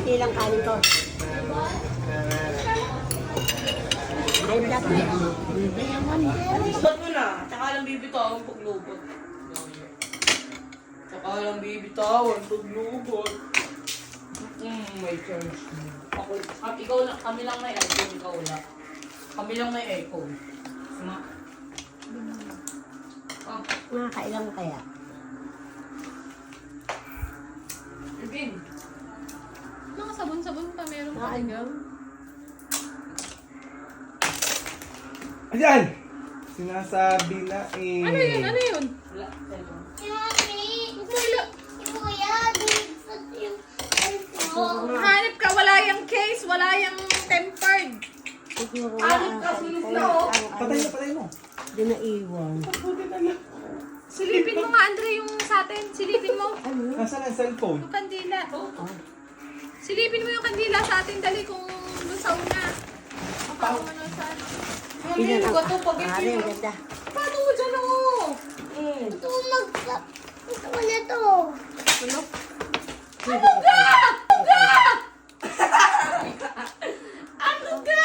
konti lang kanin ko. Ba't mo na? Tsaka lang bibitawan paglubot. Tsaka lang bibitawan paglubot. May chance. Ako, ikaw lang, kami lang may iPhone, ikaw wala. Kami lang may iPhone. Sama. Nakakailang kaya? Ibin. Mga sabon-sabon pa meron pa ikaw. Ayan! Sinasabi na eh. Ano yun? Ano yun? Wala. Cellphone. Hanip ka, wala yung case, wala yung tempered. Hanip ka, silip na oh. Patay mo. Di na iwan. Silipin mo nga, Andre, yung sa atin. Silipin mo. Nasaan ang cellphone? Yung kandila. Silipin mo yung kandila sa atin. Dali kung doon sa una. Makaw mo na sa ano. Ano ka to? Pag Ari, ang ganda. Paano mo dyan ako? Ito ko na to. Ano? Ano ka? Ano ka?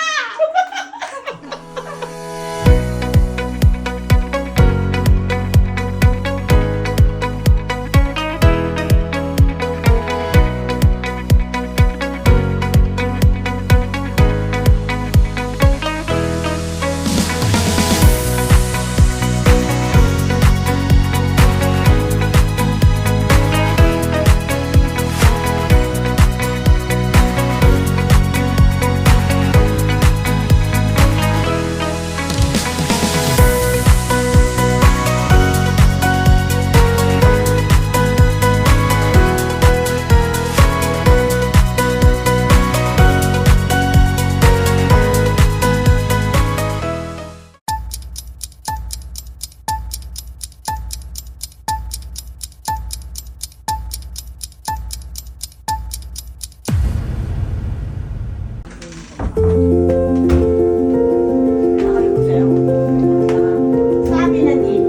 Sabi na din.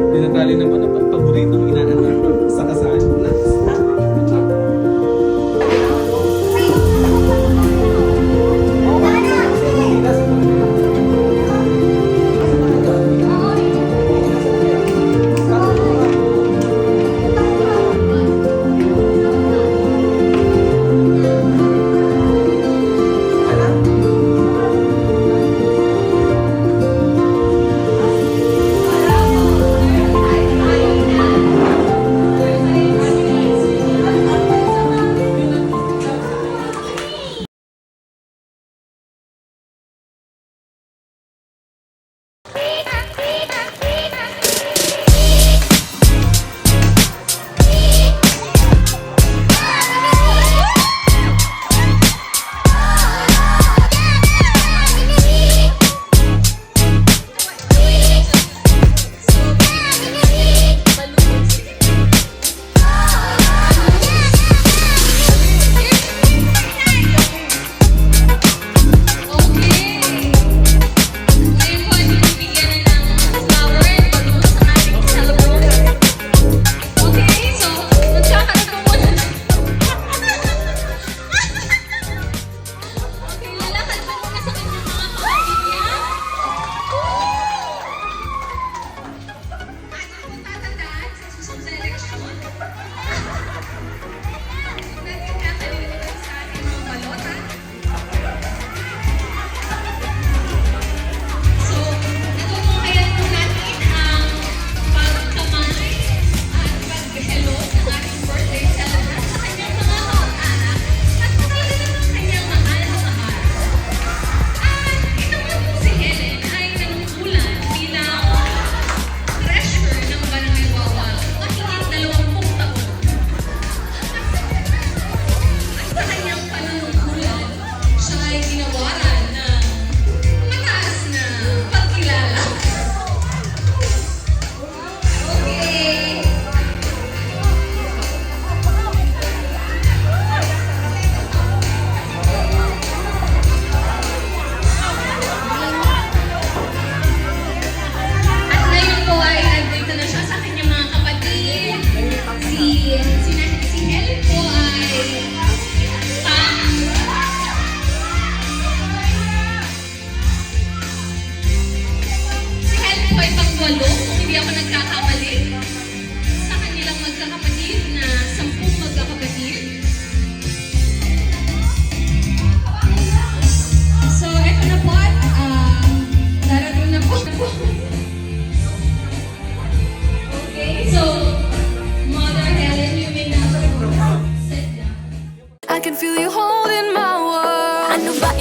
Pinatali naman ang paboritong inaanak sa kasal.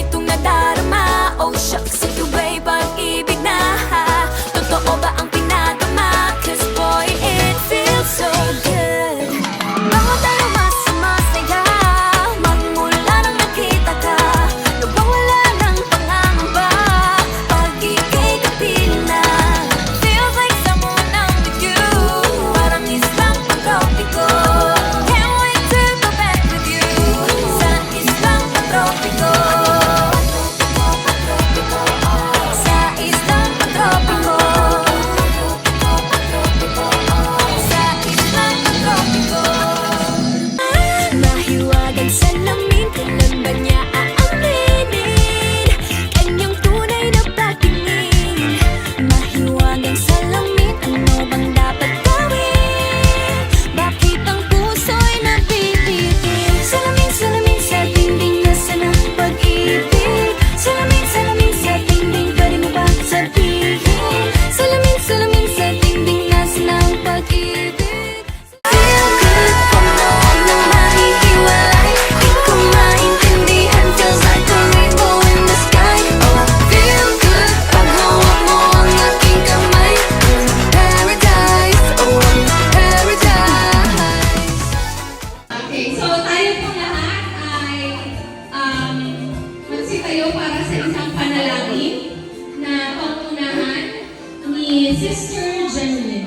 itong nadarama. Oh shucks, ito ba'y pag-ibig na? Totoo ba ang pinadama? Cause boy, it feels so good. Bawat araw mas sumasaya, magmula nang nakita ka, nawawala ng pangangamba pag ika'y kapiling na. Feels like someone I'm with you, parang islang pag-tropiko. Can't wait to go back with you, sa islang pag-tropiko. Sa islang pag-tropiko. Sa islang pag-tropiko. Mahiwagang salamin, kailan ba niya aaminin kanyang tunay na patingin? Mahiwagang salamin, ano bang dapat gawin? Bakit ang puso'y napipitin? Salamin, salamin sa dingding, nasa na pag-ibig? Salamin, salamin sa dingding, pwede mo ba sabihin? Salamin, salamin sa dingding, nasa na ang pag-ibig? Feel good, panahon nang mahihiwalay. Di ko maintindihan, feels like a rainbow in the sky. Oh, feel good, pag hawak mo ang aking kamay. Paradise, oh, paradise. Okay, so tayo po lahat ay magsitayo para sa isang panalangin na pangunahan ni Sister Jeneline.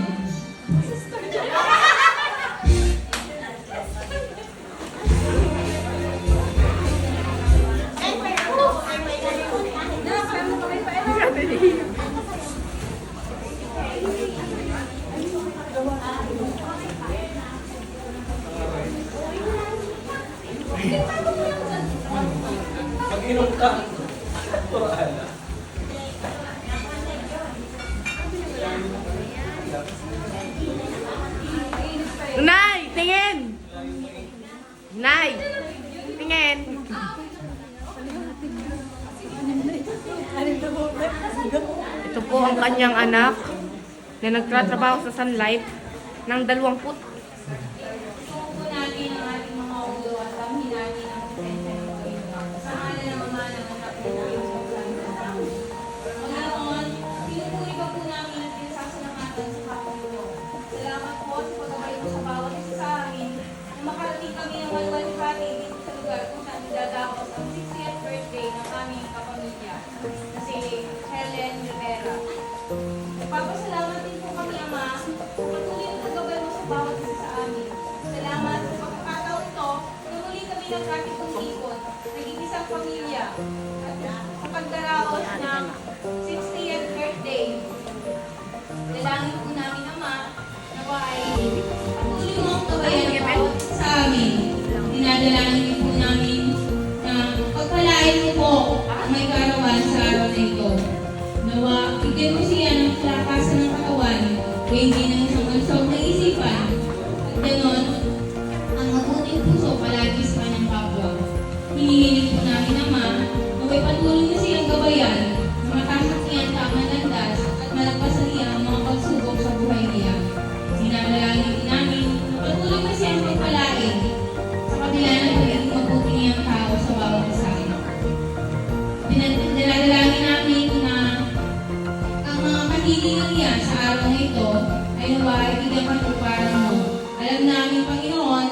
Mag-inom ka. Wala. Nay, tingin! Nay, tingin! Ito po ang kanyang anak na nagtatrabaho sa Sunlight ng 20. Po natin ang ating mga ulo at amhin natin ang presensya ng Panginoon. Sa ngalan ng Ama, ng Anak, at ng Espiritu Santo. Panginoon, pinupuri pa po namin at pinasasalamatan sa Panginoon. Salamat po sa pagkabalik mo sa bawat isa sa amin na makarating kami ng maluwalhati dito sa lugar kung saan idadaos ang 60th birthday ng aming kapamilya na si Helen Rivera. Papasalamat din po kami, Ama, patuloy na paggabay mo sa bawat isa sa amin. Salamat sa pagkakataon ito na muli kami nagkatipong ipon, naging isang pamilya, at sa pagdaraos ng 60th birthday. Dalangin po namin, Ama, na ay patuloy mo ang gabayan ng bawat isa sa amin. Dinadalangin din po namin na pagpalain mo po ang may karawan sa araw na ito. Nawa, bigyan mo siya ng kalakasan ng katawan, hindi ng isang mansog na isipan. At ganon, ang mabuting puso palagi sa kanyang kapwa. Hinihiling po namin, Ama, na may patuloy na siyang gabayan, na matasok niya ang tamang landas at malagpasan niya ang mga pagsubok sa buhay niya. Sinadalangin din namin na patuloy na siyang pagpalain sa kabila ng pagiging mabuti niyang tao sa bawat isa. Dinadalangin namin na ang mga kahilingan niya sa araw na ito ay naway bigyan katuparan mo. Alam namin, Panginoon,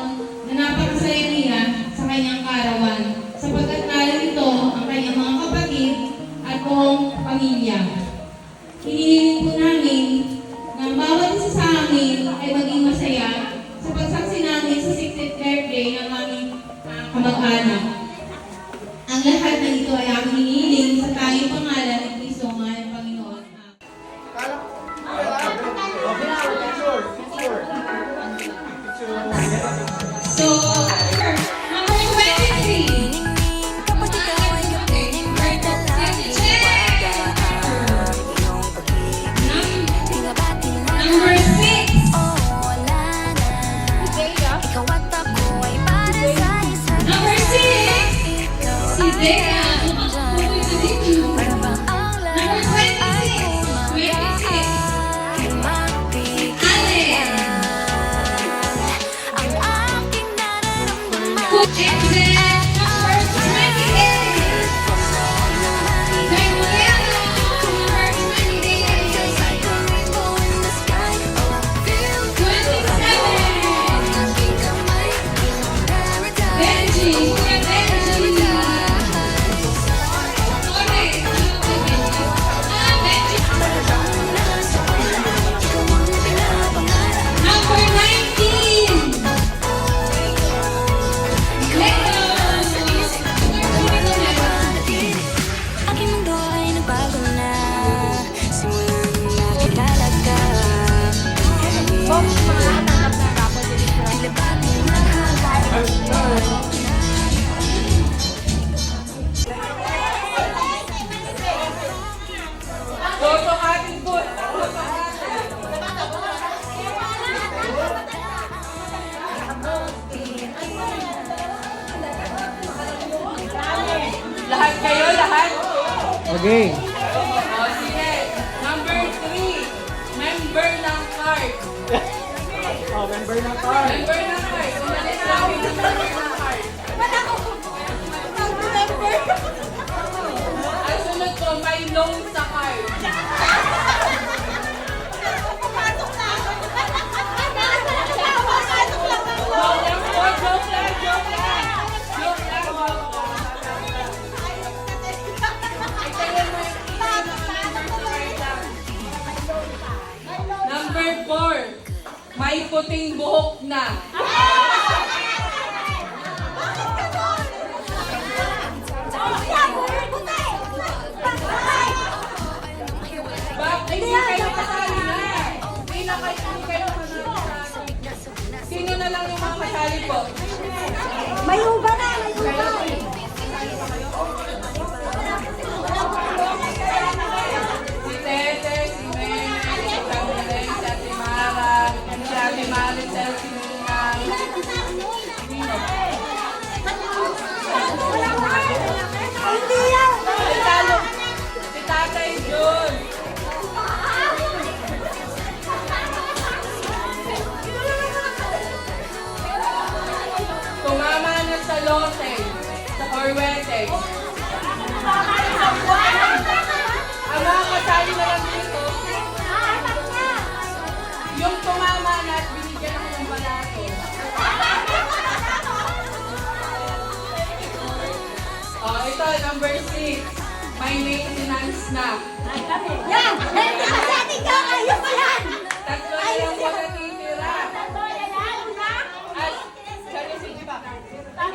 na napakasaya niya sa kanyang karawan sapagkat narito ang kanyang mga kapatid at buong pamilya. Hinihiling po namin na ang bawat isa sa amin ay maging masaya sa pagsaksi namin sa 60th birthday ng aming kamag-anak. Ang lahat ng ito ay aming hinihiling sa tanging pangalan ng Kristo, ang aming Panginoon. So, number 23. Kapag ikaw ay kapiling, may dalangin wagaan. Iyong pag-ibig, pinabati na Number 6. wala na. Ikaw at ako ay para sa isa't Number 6. ikaw Si Zea. Okay. O, sige. Number 3. Member ng card. Oh, member ng card. Member ng card. Umalis lang yung member ng card. Ang sunod ko, may loan sa card. Joke lang po, joke lang, joke lang. Joke lang. Itayin mo yung mga member sa card lang. Number 4. May puting buhok na. Bakit hindi kayo kasali na? Hindi kayo kasali. Sino na lang yung mga kasali po? May uba na, may uba. Si Tete, si Meme, si Camille, si Ate Mara, si Ate Maricel, si Ninang. Sino? Hindi yan. Ay, talo. Si Tatay Jun. Tumama na sa lote, sa Orwete. Ang mga kasali na lang dito, yung tumama na at binigyan ako ng balato. Oh, ito, number 6. May maintenance na. Yan! Hindi kasi ating kakayos yan! Tatlo na lang po natitira. At, sige pa. Ang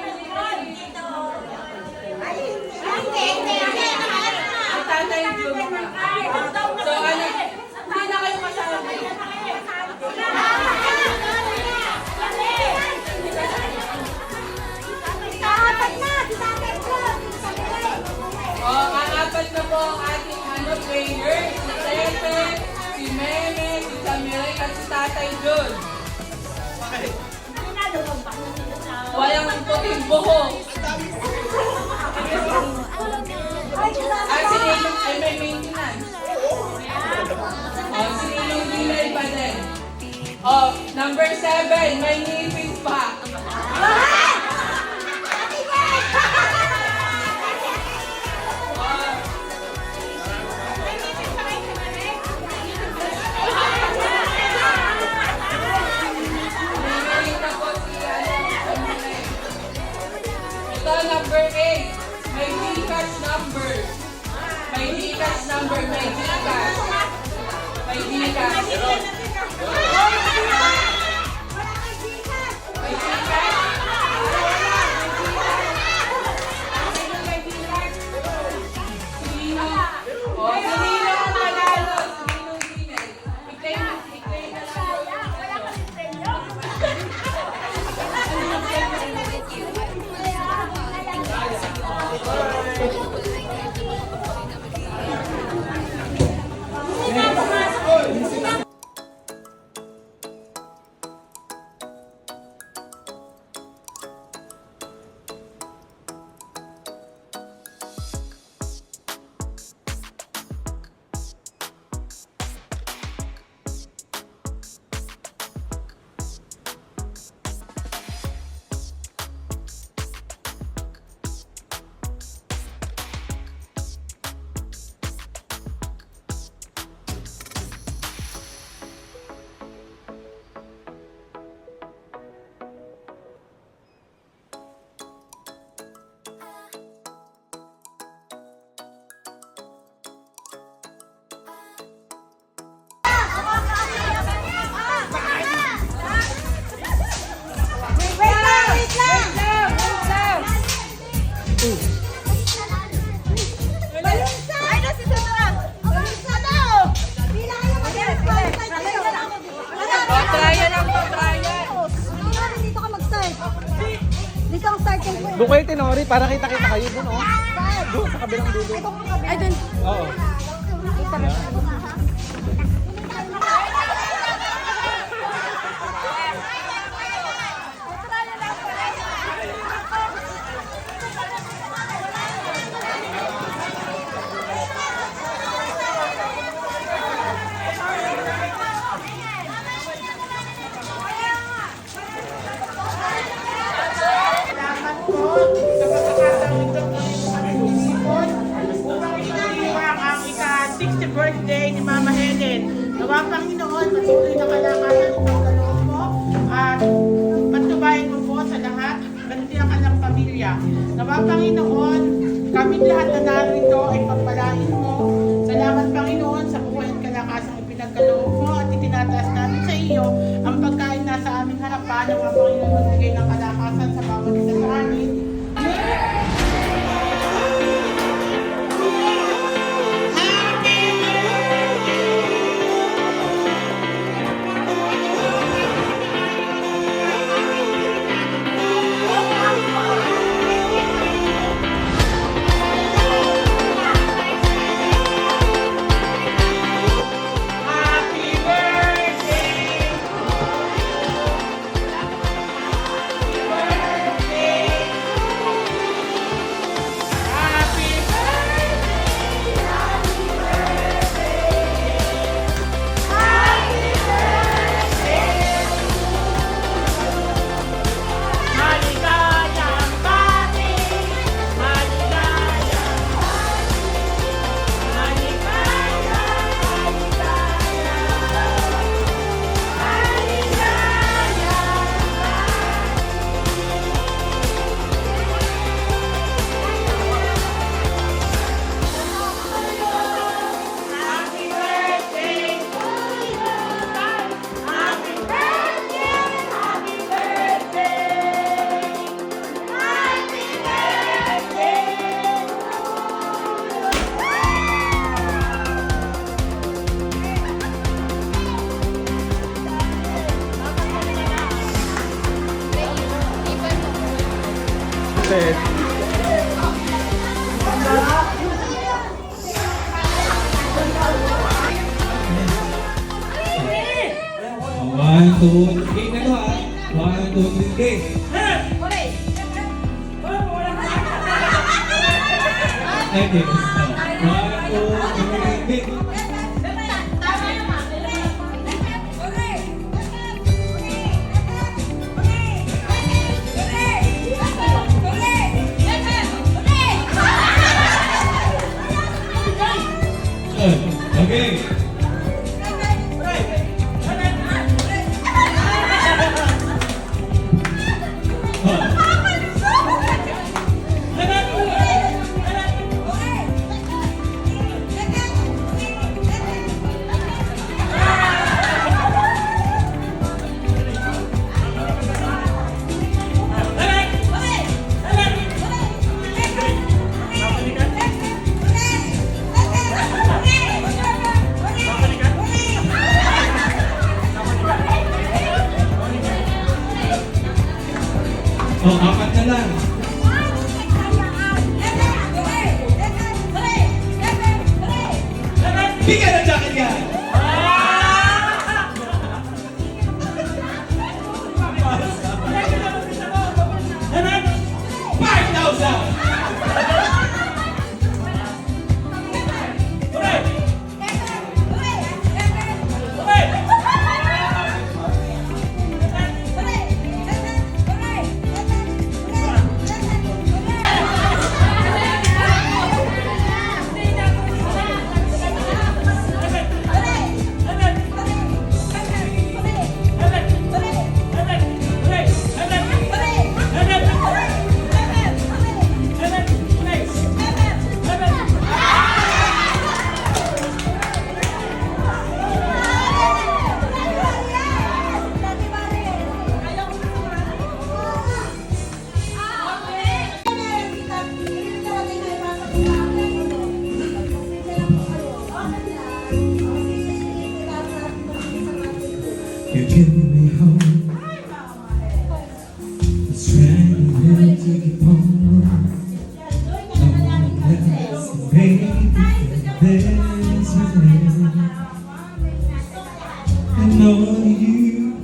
tatay Jun na. So, ano, hindi na kayo kasali. Apat na! Tatay ko! Apat na po ang ating player. Si Tete, si Meme, si Camille, at si Tatay Jun. Walang puting buhok. At si Ninong ay may maintenance. Si Ninong Gilay pa din. Number 7, may nipis pa. Ito, number 8. May Gcash number. May Gcash number. May Gcash. May Gcash. May Gcash. Sino? Sino ang manalo? Sino Ginay? I-claim na lang. Doon kayo tinori para kita-kita kayo doon, oh. Doon sa kabilang dulo. Ay, dun. Oo. si birthday ni Mama Helen. Nawa Panginoon, patuloy na kalakasan itong dalawang mo at patubayin mo po sa lahat, ganti ang kanyang pamilya. Nawa Panginoon, kami lahat na narito ay pagpalain mo. Salamat Panginoon sa buhay at kalakasang ipinagkaloob mo at itinataas namin sa iyo ang pagkain na sa aming harapan. Nawa Panginoon, magbigay ng kalakasan sa bawat isa sa amin. One, two, three na to ah. One, two, three. Okay. One, two, three. Okay. Oh, apat na lang. Bigyan ng jacket yan! You give me hope. It's trying to keep on. No one else made this with me. And only you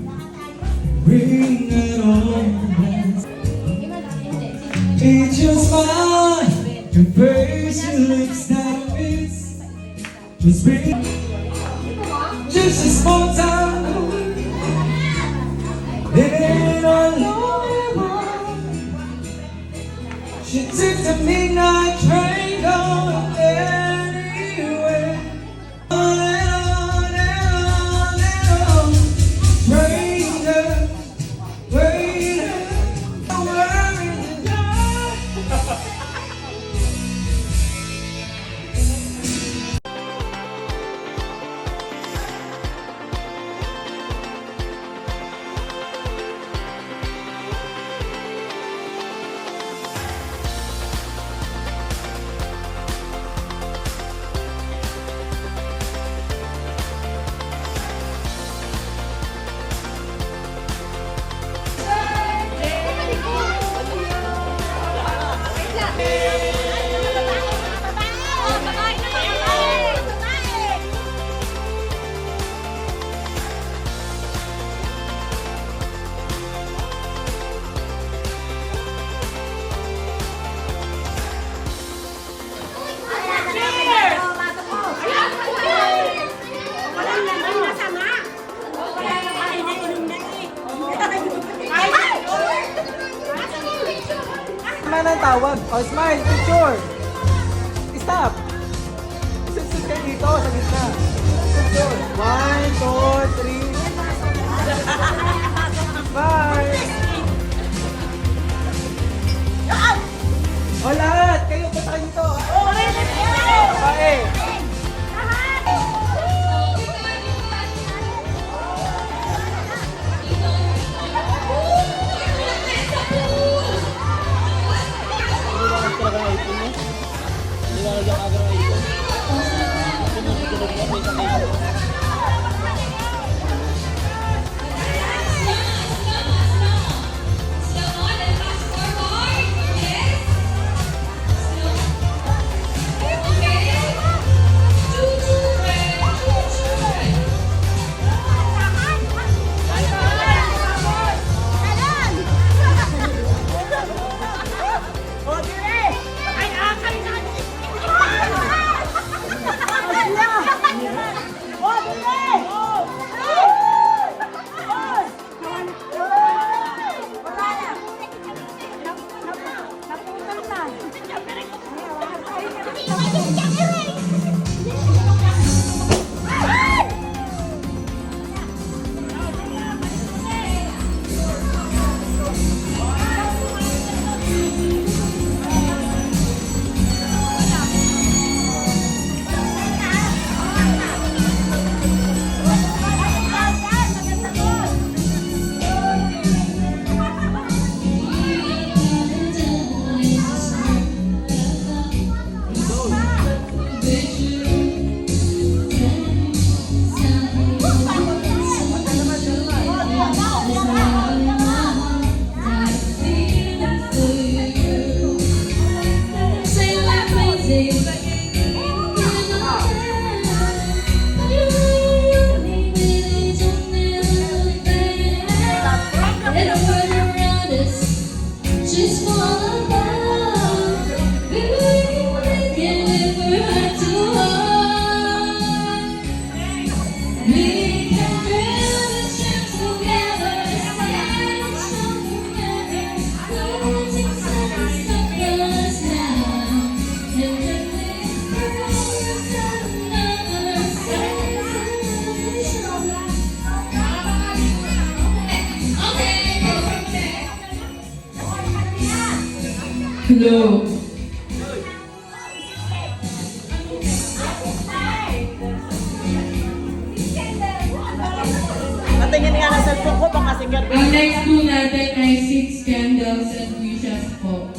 bring it on. It's your smile, your face, your lips that fits. Just bring just a small time. Living on lonely one. She took the midnight train going anywhere. tatawag. Oh, smile, picture. Stop. Sit kayo dito sa gitna. Picture. 1, 2, 3. Bye. O lahat, kayo punta kayo dito. Babae. Just fall apart. We can never hurt to heart. We can build a chance together. Stand strong together. Nothing stop us now. And then Hello. Natingin nga ng cellphone ko, baka sigat. Ang next po natin ay 6 candles and wishes po.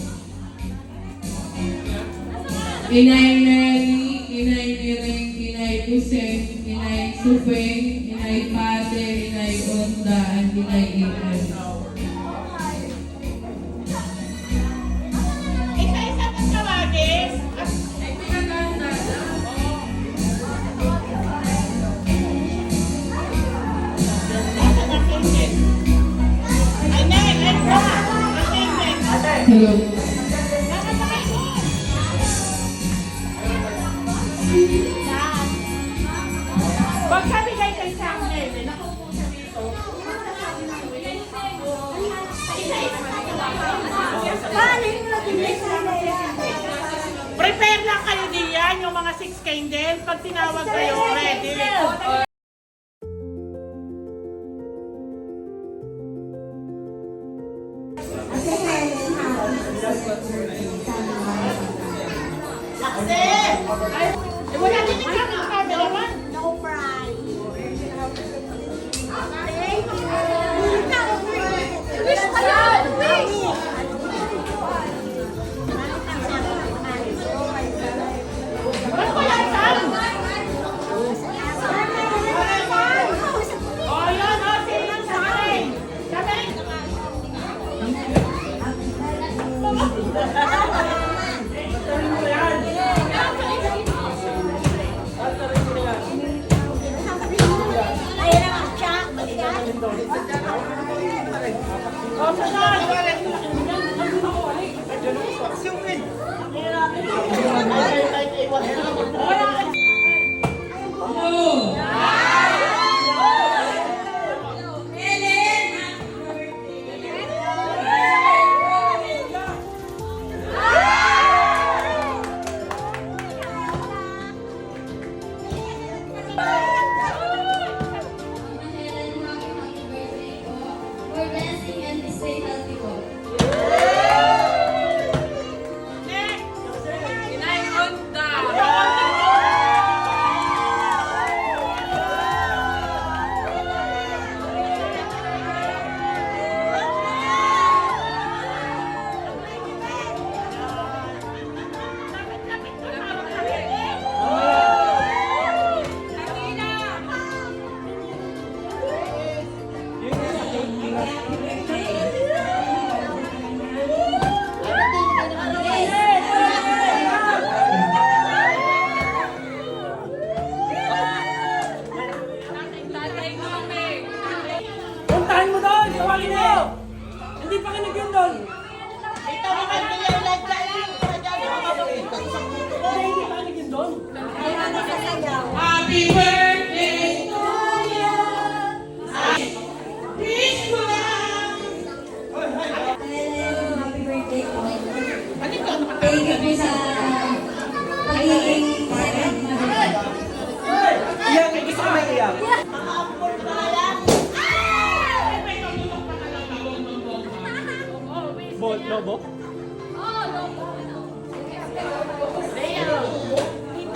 Inay Mary, Inay Miring, Inay Hussein, Inay Sufeng, Inay Pate, Inay Onda, and Inay Ian. Isa-isa pang tawagin. Ay, pinaganda na. Ay, Neng, Elsa. Hello. Pagkabigay kay Samuel, nakaupo siya dito. Prepare lang kayo diyan, yung mga 6 candles. Pag tinawag kayo, ready. Wala din yung camera man. No prize. Wish ka yan! Wish! Ano ba yan, Sam? Oh, yun, oh, silang sabay. Sabay.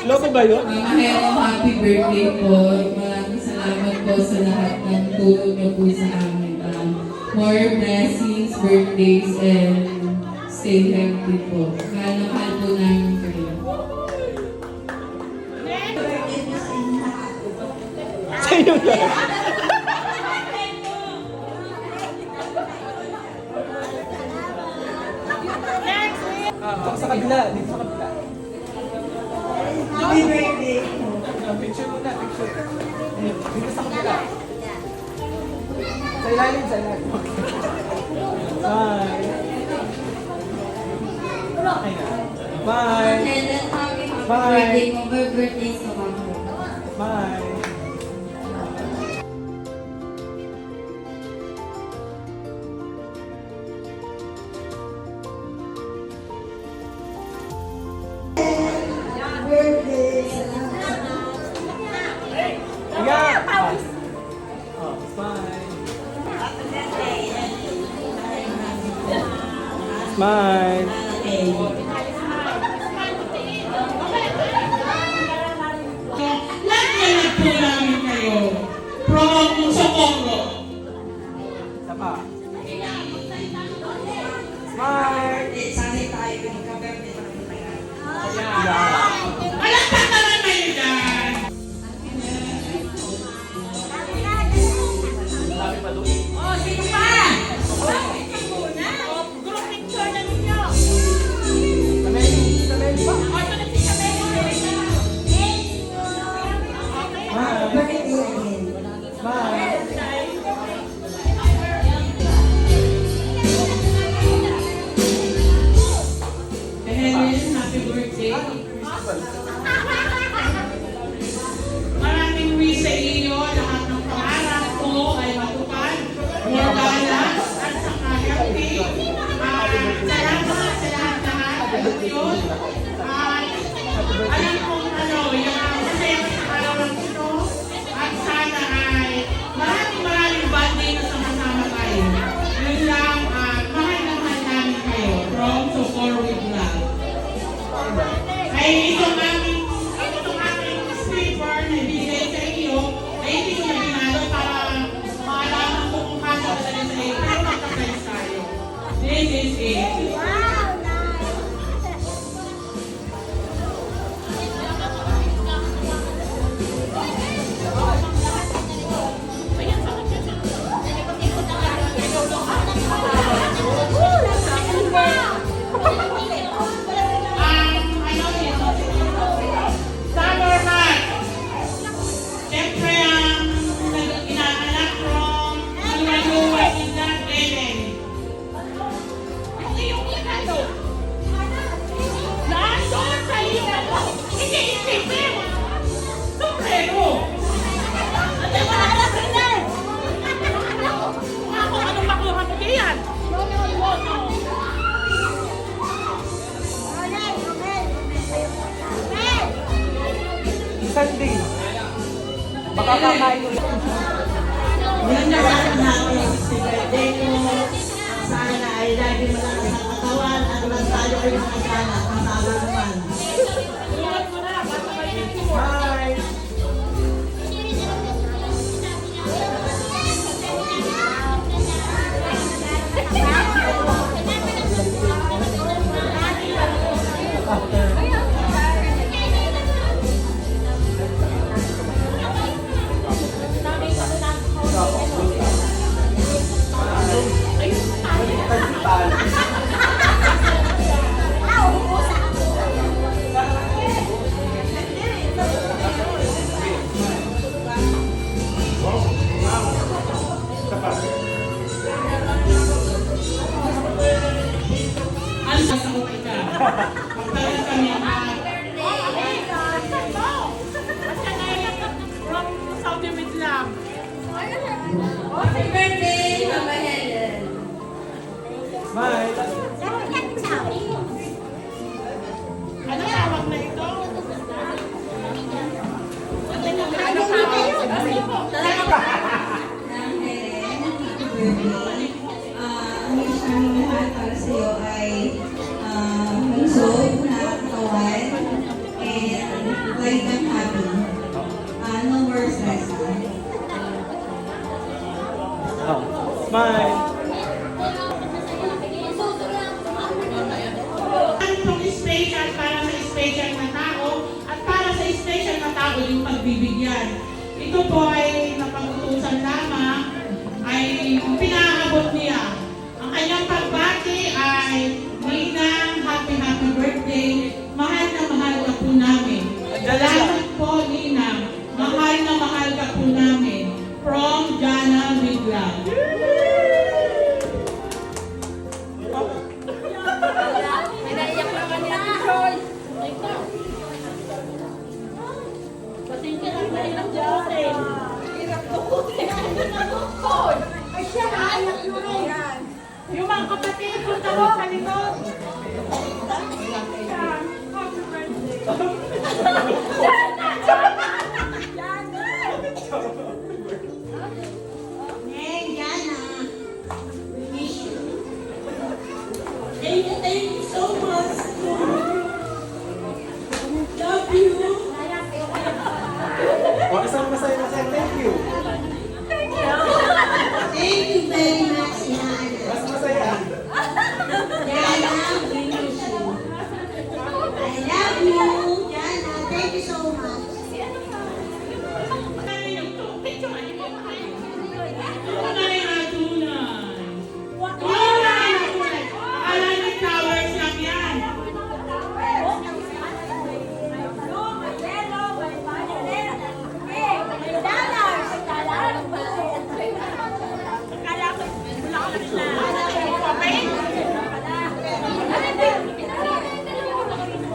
Loko ba yun? Hello, happy birthday po. Maraming salamat po sa lahat ng tulong niyo po sa amin. More blessings, birthdays, and stay healthy po. Mahal po namin kayo. Sa inyo yan. Dito sa kabila, dito sa kabila. Happy birthday. Picture muna, picture. Dito sa kabila. Sa ilalim, sa ilalim. Bye. Bye. Birthday mo, birthday sa mama. Bye. Yeah. Oh, smile. Smile. Lagyan po namin kayo from Socorro. Isa pa. Smile. Palakpak naman kayo dyan. Oh, sino pa? Oh, group picture na ninyo. Sa mail pa. Oh, ito na si Isabel. Smile. Helen, happy birthday. Maraming wish sa iyo. Lahat ng pangarap ko ay matupad. More balance at saka healthy. Salamat sa lahat-lahat. Thank you. Alam kong yung masayang araw ng ito. At sana ay maraming bonding na sama-sama tayo. Yun lang, mahal na mahal namin kayo. From Socorro with Love. Ay itong aming slipper na ibigay sa iyo ay hindi ko na binalo para maalaman ko kung kasa talaga sa iyo. Pero magkakalis tayo. This is it. Summer Heart. Siyempre ang inaanak from Luwa is not Ellen. Nandun sa iyo. Hindi isipin. Sombrero. Ako, anong makuha mo diyan? Sunday. Makakakain ulit. Yan na lang natin si birthday mo. Sana ay lagi malakas ang katawan at magsalo kayo sa kasana. Kasama naman. Bye. Like I'm happy. No more stress. Oh, smile. Itong special para sa special na tao at para sa special na tao yung pagbibigyan. Ito po ay napag-utusan lamang ay pinaabot niya. Ang kanyang pagbati ay Ninang, happy birthday. Mahal na mahal ka po namin. Salamat po Ninang. Mahal na mahal ka po namin. From Jana Bigla. Pinaiyak naman ni Ate Joy. Pasensya lang na ilang dukutin. Hirap dukutin. Ay siya, naiyak mo rin. Yung mga kapatid, punta mo sa likod. Hey, Jana. We miss you. Thank you so much. Love you. O, isang masaya. Thank you. Thank you very much, Jana. Mas masaya. Jana, we miss you. I love you, Jana. Thank you so much.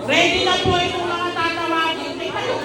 Ready na po itong mga tatawagin. May kayo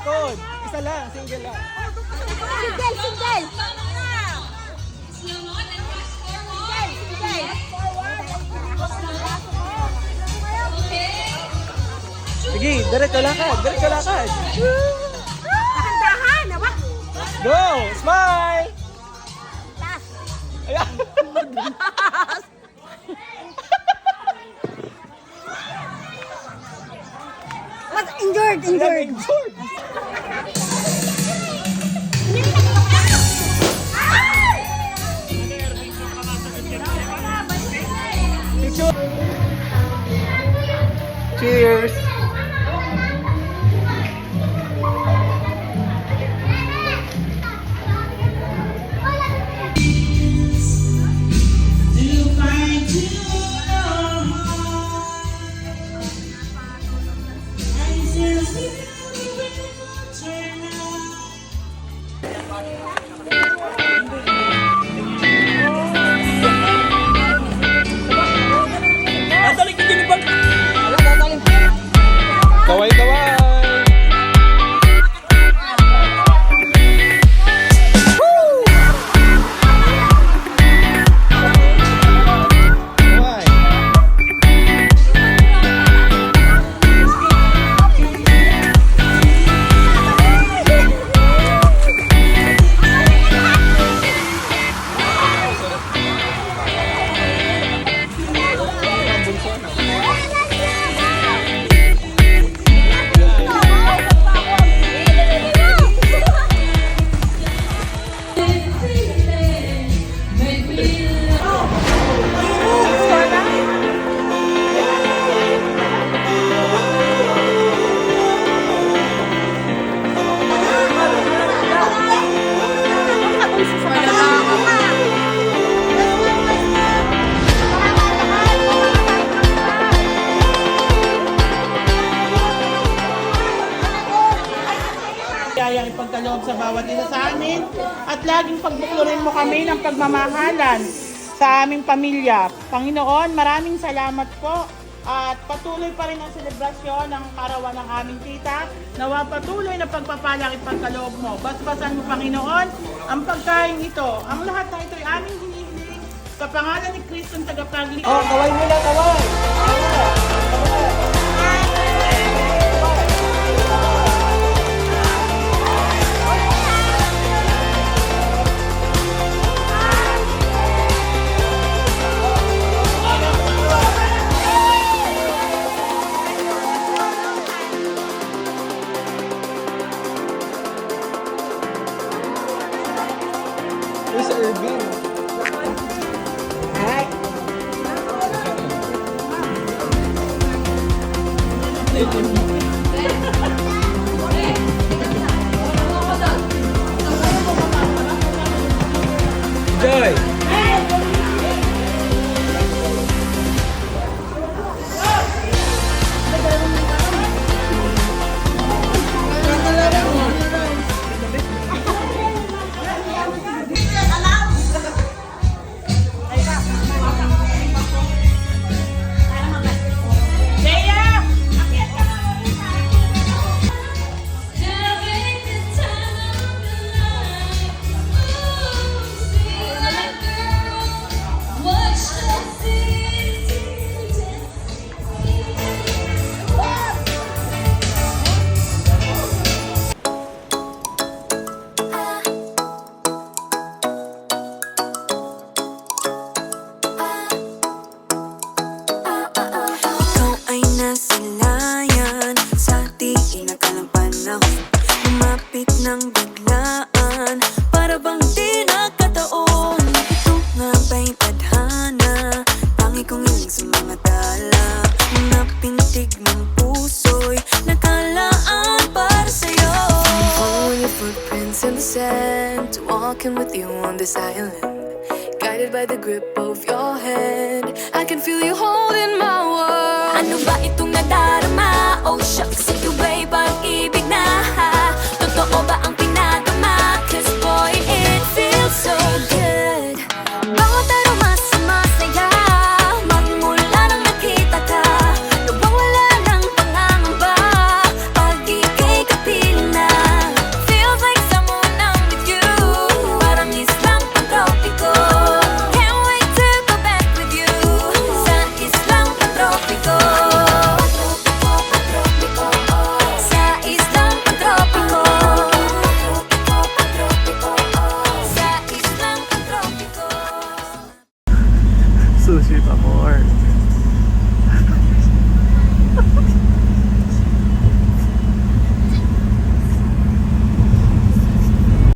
likod. Isa lang, single lang. Single, single. Sige, diretso lakad, diretso lakad. Dahan-dahan, awa. Go! Smile! Ayan. Mas injured, injured. Injured. Picture. Cheers! Kaway-kaway! Kaway! Kaya ipagkaloob sa bawat isa sa amin at laging pagbuklarin mo kami ng pagmamahalan sa aming pamilya. Panginoon, maraming salamat po at patuloy pa rin ang selebrasyon ng karawan ng aming tita. Nawa patuloy na pagpapalaki pagkaloob mo. Basbasan mo, Panginoon, ang pagkain ito. Ang lahat na ito ay aming hinihiling sa pangalan ni Kristo ang tagapagligtas. Oh, kaway muna, kaway! Where's Irvin? Joy! Ikaw ay nasilayan sa di inakalang panahon. Lumapit ng biglaan, para bang di nagkataon. Ito nga ba'y tadhana, tangi kong iling sa mga tala. Mga pintig ng puso'y nakalaan para sa'yo. Following your footprints in the sand, walking with you on this island. Guided by the grip of your hand, I can feel you holding my world. Ano ba itong nadarama? Oh shucks, ito ba'y pag-ibig